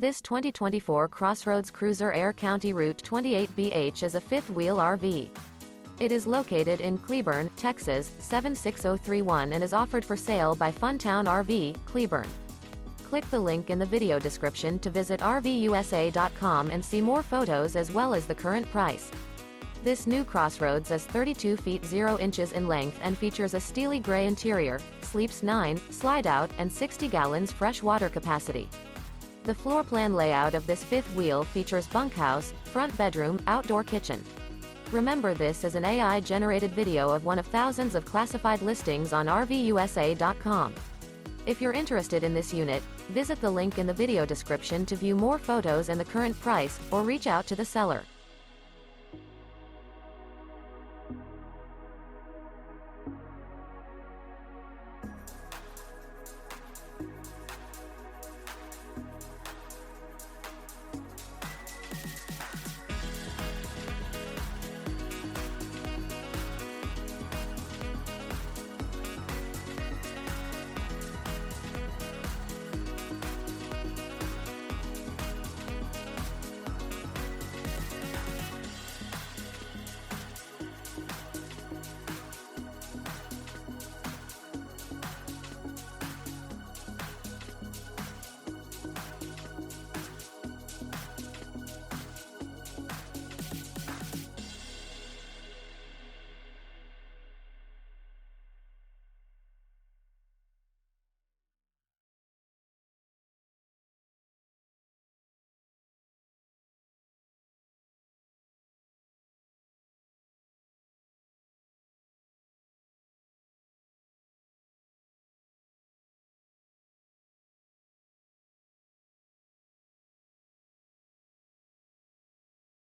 This 2024 CrossRoads Cruiser Aire CR28BH is a fifth-wheel RV. It is located in Cleburne, Texas, 76031 and is offered for sale by Funtown RV, Cleburne. Click the link in the video description to visit RVUSA.com and see more photos as well as the current price. This new CrossRoads is 32 feet 0 inches in length and features a steely gray interior, sleeps 9, slide-out, and 60 gallons fresh water capacity. The floor plan layout of this fifth wheel features bunkhouse, front bedroom, outdoor kitchen. Remember, this is an AI-generated video of one of thousands of classified listings on RVUSA.com. If you're interested in this unit, visit the link in the video description to view more photos and the current price, or reach out to the seller.